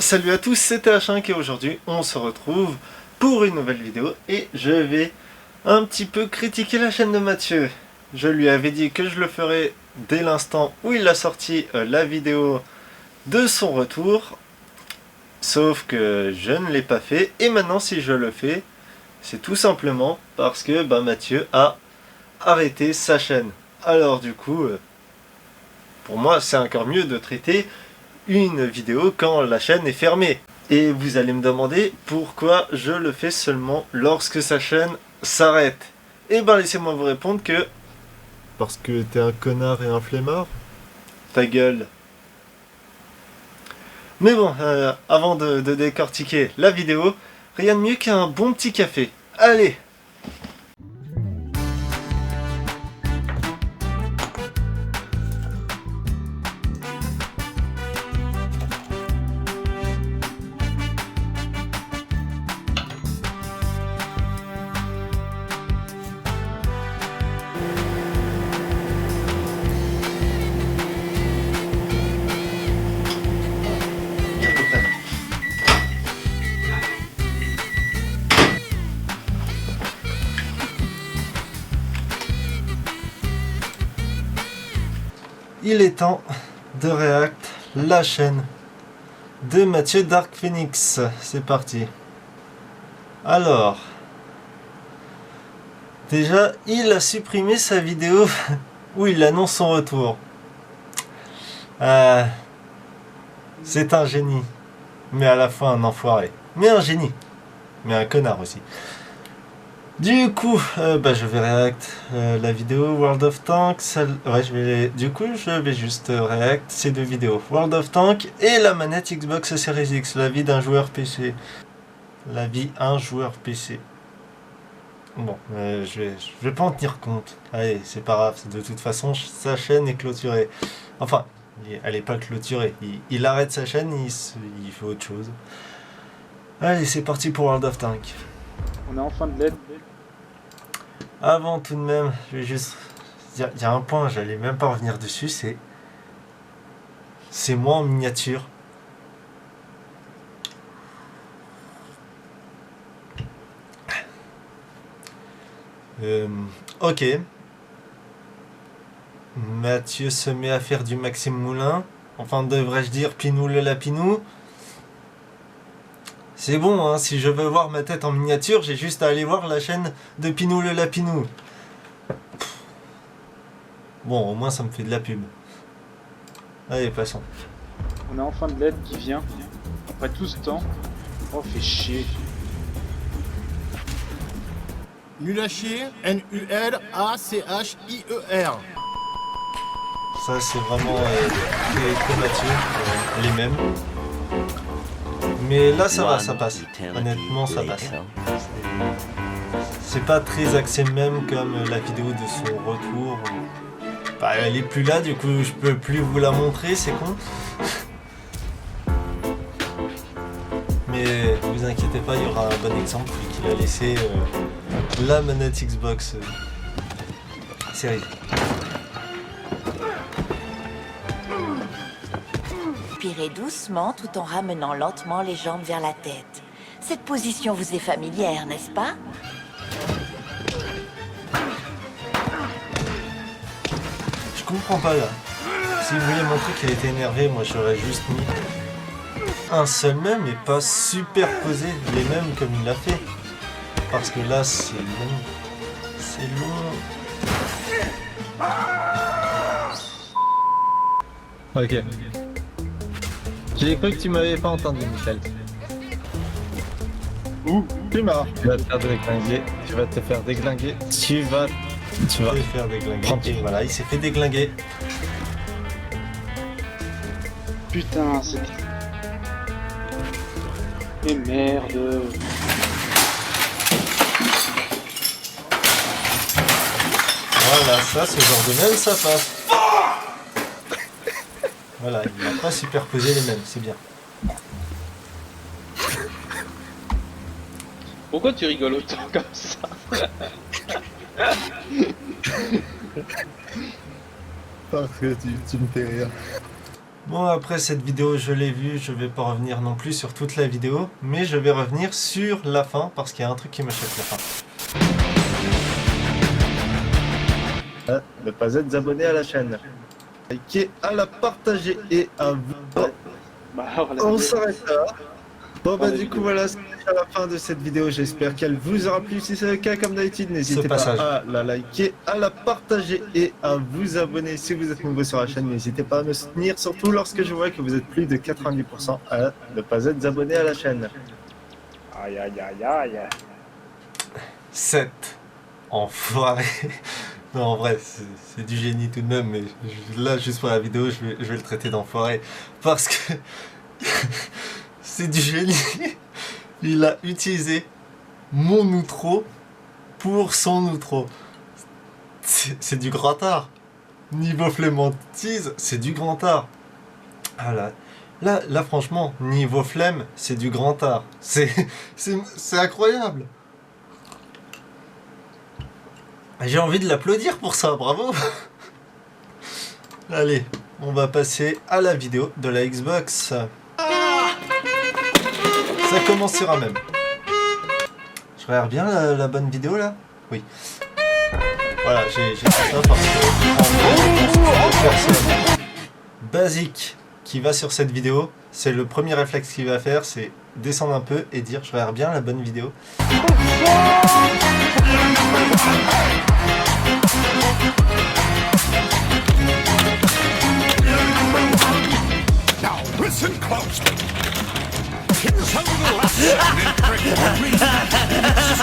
Salut à tous, c'était H5 et aujourd'hui on se retrouve pour une nouvelle vidéo et je vais un petit peu critiquer la chaîne de Mathieu. Je lui avais dit que je le ferais dès l'instant où il a sorti la vidéo de son retour, sauf que je ne l'ai pas fait et maintenant si je le fais, c'est tout simplement parce que Mathieu a arrêté sa chaîne. Alors du coup, pour moi c'est encore mieux de traiter une vidéo quand la chaîne est fermée. Et vous allez me demander pourquoi je le fais seulement lorsque sa chaîne s'arrête. Et laissez-moi vous répondre que... Parce que t'es un connard et un flemmard? Ta gueule. Mais bon, avant de décortiquer la vidéo, rien de mieux qu'un bon petit café. Allez! Il est temps de React, la chaîne de Mathieu Dark Phoenix. C'est parti. Alors, déjà, il a supprimé sa vidéo où il annonce son retour. C'est un génie, mais à la fois un enfoiré. Mais un génie, mais un connard aussi. Du coup, je vais react la vidéo World of Tanks. Du coup, je vais juste react ces deux vidéos. World of Tanks et la manette Xbox Series X, la vie d'un joueur PC. La vie un joueur PC. Bon, je vais pas en tenir compte. Allez, c'est pas grave. De toute façon, sa chaîne est clôturée. Enfin, elle est pas clôturée. Il arrête sa chaîne, il fait autre chose. Allez, c'est parti pour World of Tanks. On est en fin de l'aide. Avant tout de même, je vais juste... Il y a un point, j'allais même pas revenir dessus, c'est moi en miniature. Ok. Mathieu se met à faire du Maxime Moulin. Enfin, devrais-je dire Pinou le Lapinou. C'est bon, hein, si je veux voir ma tête en miniature, j'ai juste à aller voir la chaîne de Pinou le Lapinou. Bon, au moins ça me fait de la pub. Allez, passons. On est en fin de l'aide qui vient. Après tout ce temps. Oh, fait chier. Nul à chier, N-U-L-A-C-H-I-E-R. Ça, c'est vraiment que Mathieu, les mêmes. Mais là ça va, ça passe. Honnêtement ça passe. C'est pas très axé même comme la vidéo de son retour. Elle est plus là, du coup je peux plus vous la montrer, c'est con. Mais vous inquiétez pas, il y aura un bon exemple vu qu'il a laissé la manette Xbox Series. Respirez doucement tout en ramenant lentement les jambes vers la tête. Cette position vous est familière, n'est-ce pas? Je comprends pas là. Si vous voulez montrer qu'elle était énervée, moi j'aurais juste mis un seul mème et pas superposer les mêmes comme il l'a fait. Parce que là c'est long. C'est long. Ok. J'ai cru que tu m'avais pas entendu, Michel. Ouh, Tu m'as. Tu vas te faire déglinguer. Tu vas te faire déglinguer. Tu vas. Je vais faire déglinguer. Et voilà, il s'est fait déglinguer. putain, c'est... Et merde. Voilà, ça, ce genre de même, ça passe. Voilà, il n'a pas superposé les mêmes, c'est bien. Pourquoi tu rigoles autant comme ça? Parce que tu me fais rire. Bon, après cette vidéo, je l'ai vue, je vais pas revenir non plus sur toute la vidéo, mais je vais revenir sur la fin, parce qu'il y a un truc qui m'achète la fin. Ne pas être abonné à la chaîne. Likez, à la partager et à vous. Bah, alors, la On vidéo- s'arrête là. Bon bah la du vidéo. coup voilà, c'est à la fin de cette vidéo. J'espère qu'elle vous aura plu. Si c'est le cas, comme d'habitude, n'hésitez Ce pas passage. à la liker, à la partager et à vous abonner. Si vous êtes nouveau sur la chaîne, n'hésitez pas à me soutenir, surtout lorsque je vois que vous êtes plus de 90% à ne pas être abonné à la chaîne. Aïe aïe aïe aïe. 7. Enfoiré. Non, en vrai, c'est du génie tout de même, mais là, juste pour la vidéo, je vais le traiter d'enfoiré. Parce que c'est du génie. Il a utilisé mon outro pour son outro. C'est du grand art. Niveau flémantise, c'est du grand art. Ah là, franchement, niveau flemme, c'est du grand art. C'est incroyable. J'ai envie de l'applaudir pour ça, bravo. Allez, on va passer à la vidéo de la Xbox. Ça commencera même. Je regarde bien la bonne vidéo là? Oui. Voilà, j'ai fait ça parce que en gros, une personne basique qui va sur cette vidéo, c'est le premier réflexe qu'il va faire, c'est descendre un peu et dire je regarde bien la bonne vidéo. Now listen closely. Here's a little lesson in trigonometry.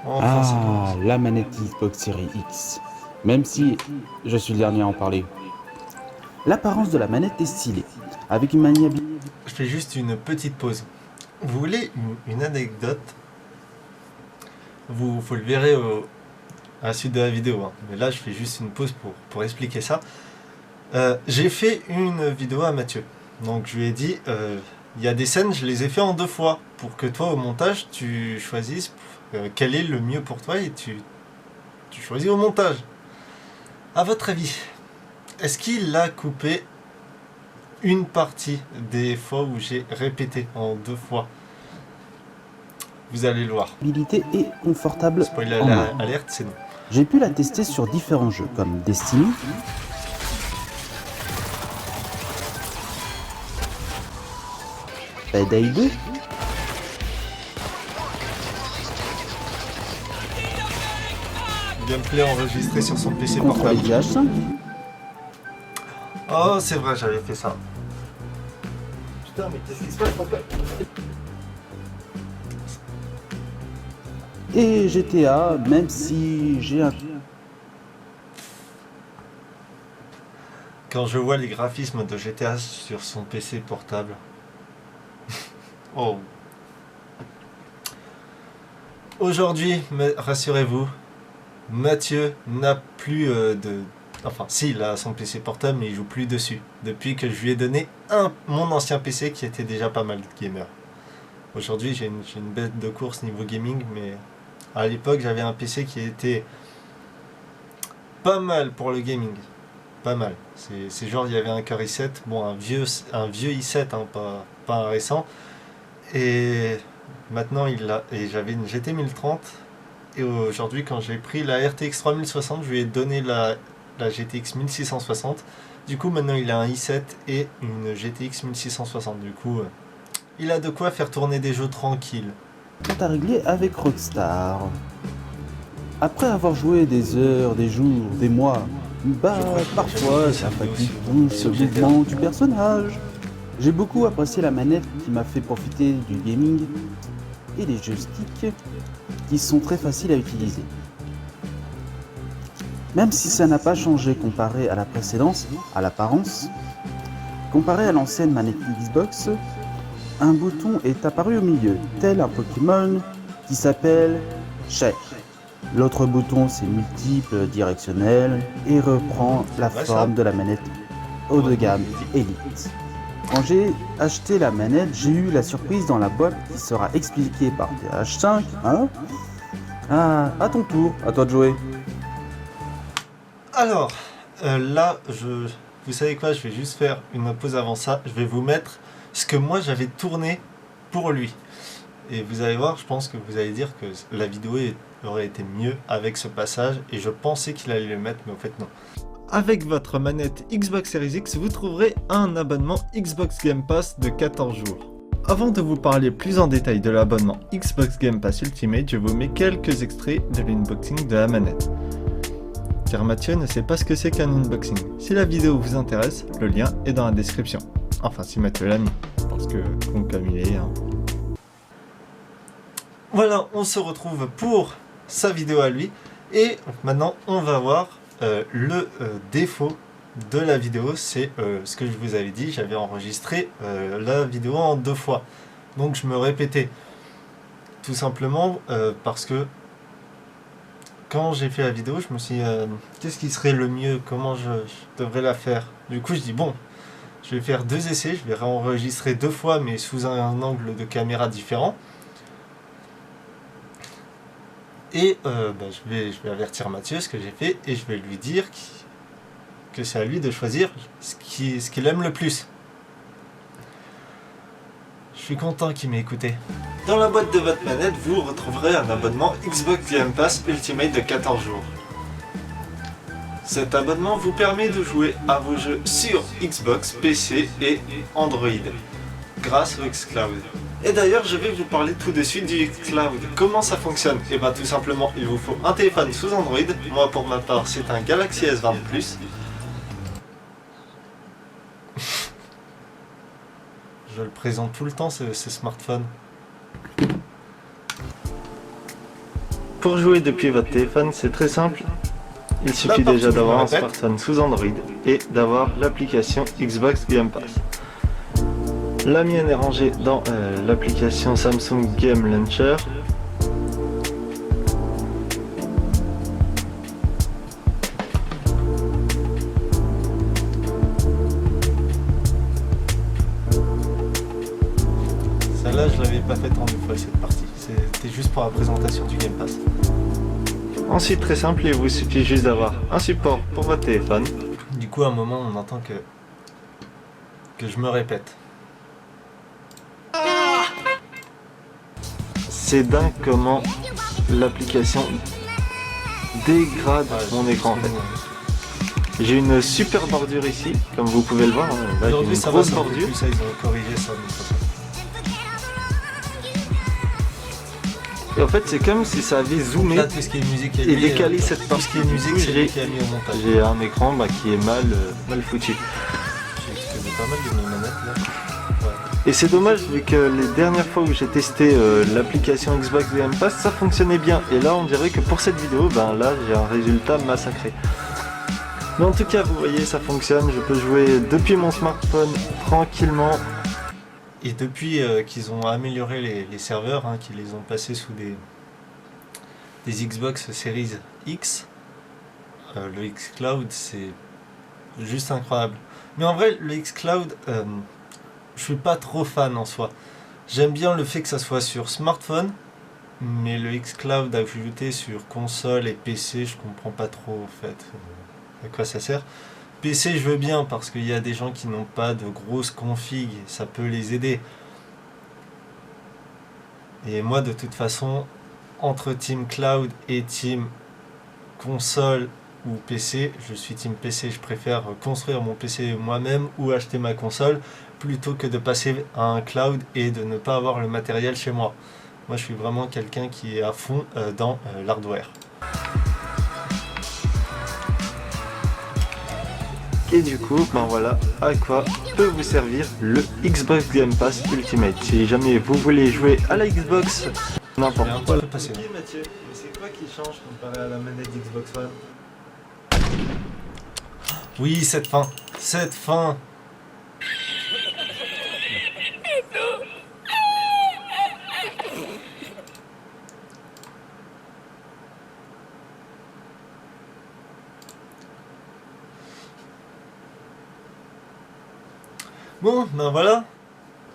Enfin, c'est bon. Ah, la manette Xbox Series X. Même si je suis le dernier à en parler. L'apparence de la manette est stylée, avec une maniabilité. Je fais juste une petite pause. Vous voulez une anecdote? Vous le verrez à la suite de la vidéo, hein. Mais là je fais juste une pause pour expliquer ça. J'ai fait une vidéo à Mathieu. Donc je lui ai dit, il y a des scènes, je les ai fait en 2 fois. Pour que toi au montage tu choisisses quel est le mieux pour toi et tu choisis au montage. À votre avis, est-ce qu'il a coupé une partie des fois où j'ai répété en 2 fois? Vous allez le voir. Et confortable Spoiler en main. alerte, c'est non. J'ai pu la tester sur différents jeux comme Destiny, Payday 2, Gameplay enregistré sur son PC contre portable. les GH5, Oh, c'est vrai, j'avais fait ça. Putain, mais qu'est-ce qui se passe encore? et GTA, même si j'ai un... Quand je vois les graphismes de GTA sur son PC portable. Oh. Aujourd'hui, rassurez-vous, Mathieu n'a plus de... Enfin, si, il a son PC portable, mais il joue plus dessus. Depuis que je lui ai donné mon ancien PC qui était déjà pas mal de gamer. Aujourd'hui, j'ai une bête de course niveau gaming, mais à l'époque, j'avais un PC qui était pas mal pour le gaming. Pas mal. C'est genre, il y avait un Core i7, bon, un vieux i7, hein, pas un récent. Et maintenant, j'avais une GT 1030. Et aujourd'hui, quand j'ai pris la RTX 3060, je lui ai donné la GTX 1660. Du coup, maintenant, il a un i7 et une GTX 1660. Du coup, il a de quoi faire tourner des jeux tranquilles. à régler avec Rockstar. Après avoir joué des heures, des jours, des mois, bah parfois ça fatigue ce mouvement du personnage. J'ai beaucoup apprécié la manette qui m'a fait profiter du gaming et les joysticks qui sont très faciles à utiliser. Même si ça n'a pas changé comparé à la précédente, à l'apparence, comparé à l'ancienne manette Xbox, un bouton est apparu au milieu, tel un Pokémon qui s'appelle Shake. L'autre bouton c'est multiple directionnel et reprend la Ouais, forme ça. de la manette haut de gamme Elite. Quand j'ai acheté la manette, j'ai eu la surprise dans la boîte qui sera expliquée par TH5, hein, Ah, à ton tour, à toi de jouer. Alors, là, vous savez quoi, je vais juste faire une pause avant ça. Je vais vous mettre ce que moi j'avais tourné pour lui. Et vous allez voir, je pense que vous allez dire que la vidéo aurait été mieux avec ce passage. Et je pensais qu'il allait le mettre, mais au fait non. Avec votre manette Xbox Series X, vous trouverez un abonnement Xbox Game Pass de 14 jours. Avant de vous parler plus en détail de l'abonnement Xbox Game Pass Ultimate, je vous mets quelques extraits de l'unboxing de la manette. Car Mathieu ne sait pas ce que c'est qu'un unboxing. Si la vidéo vous intéresse, le lien est dans la description. Enfin, si Mathieu l'a mis, parce que comme il est... Hein. Voilà, on se retrouve pour sa vidéo à lui. Et maintenant, on va voir le défaut de la vidéo. C'est ce que je vous avais dit, j'avais enregistré la vidéo en 2 fois. Donc je me répétais. Tout simplement parce que quand j'ai fait la vidéo, je me suis dit, qu'est-ce qui serait le mieux, comment je devrais la faire. Du coup, je dis, bon, je vais faire 2 essais, je vais réenregistrer 2 fois, mais sous un angle de caméra différent. Et je vais avertir Mathieu ce que j'ai fait, et je vais lui dire que c'est à lui de choisir ce qu'il aime le plus. Je suis content qu'il m'ait écouté. Dans la boîte de votre manette, vous retrouverez un abonnement Xbox Game Pass Ultimate de 14 jours. Cet abonnement vous permet de jouer à vos jeux sur Xbox, PC et Android, grâce au xCloud. Et d'ailleurs, je vais vous parler tout de suite du xCloud. Comment ça fonctionne? Et bien tout simplement, il vous faut un téléphone sous Android. Moi pour ma part, c'est un Galaxy S20 Plus. Je le présente tout le temps, ce smartphone. Pour jouer depuis votre téléphone, c'est très simple. Il suffit déjà d'avoir un smartphone sous Android et d'avoir l'application Xbox Game Pass. La mienne est rangée dans l'application Samsung Game Launcher. Celle-là, je l'avais pas faite en 2 fois cette partie. C'était juste pour la présentation du Game Pass. Ensuite, très simple, il vous suffit juste d'avoir un support pour votre téléphone. Du coup, à un moment, on entend que je me répète. C'est dingue comment l'application dégrade mon écran en fait. J'ai une super bordure ici, comme vous pouvez le voir. Là, j'ai une grosse bordure. Ça, ils ont corrigé ça. Et en fait, c'est comme si ça avait zoomé là, tout ce qui est musique et décalé cette partie. Tout ce qui est musique, c'est lui qui a mis au montage. J'ai un écran qui est mal foutu. J'ai explosé pas mal de mes manettes là. Et c'est dommage vu que les dernières fois où j'ai testé l'application Xbox Game Pass, ça fonctionnait bien. Et là, on dirait que pour cette vidéo, là, j'ai un résultat massacré. Mais en tout cas, vous voyez, ça fonctionne. Je peux jouer depuis mon smartphone tranquillement. Et depuis qu'ils ont amélioré les serveurs, qu'ils les ont passés sous des Xbox Series X, le xCloud, c'est juste incroyable. Mais en vrai, le xCloud... je suis pas trop fan en soi. J'aime bien le fait que ça soit sur smartphone, mais le xCloud ajouté sur console et PC, je comprends pas trop en fait à quoi ça sert. PC je veux bien parce qu'il y a des gens qui n'ont pas de grosses configs, ça peut les aider. Et moi de toute façon, entre Team Cloud et Team Console ou PC, je suis Team PC, je préfère construire mon PC moi-même ou acheter ma console plutôt que de passer à un cloud et de ne pas avoir le matériel chez moi. Moi je suis vraiment quelqu'un qui est à fond dans l'hardware. Et du coup, voilà à quoi peut vous servir le Xbox Game Pass Ultimate. Si jamais vous voulez jouer à la Xbox, n'importe quoi. Ok Mathieu, mais c'est quoi qui change comparé à la manette Xbox One? Oui, cette fin. Bon, voilà.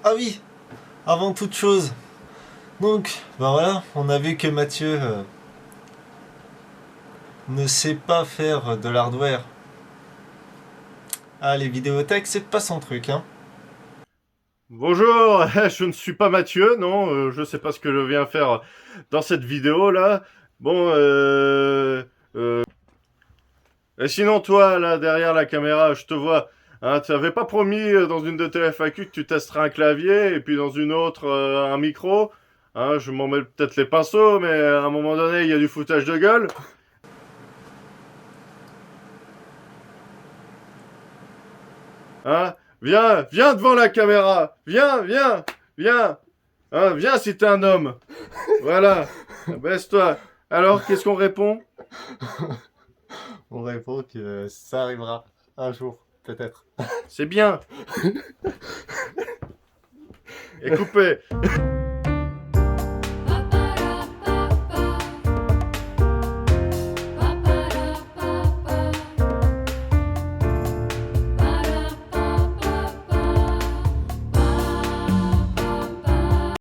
Ah oui, avant toute chose. Donc, voilà, on a vu que Mathieu ne sait pas faire de l'hardware. Ah, les vidéothèques, c'est pas son truc, hein. Bonjour, je ne suis pas Mathieu, non, je sais pas ce que je viens faire dans cette vidéo là. Bon, et sinon toi là derrière la caméra, je te vois, hein, tu avais pas promis dans une de tes FAQ que tu testerais un clavier et puis dans une autre un micro. Hein, je m'en mets peut-être les pinceaux, mais à un moment donné il y a du foutage de gueule. Hein? Viens, viens devant la caméra. Viens, viens, viens. Hein, viens si t'es un homme. Voilà. Baisse-toi. Alors, qu'est-ce qu'on répond? On répond que ça arrivera un jour, peut-être. C'est bien. Et coupé.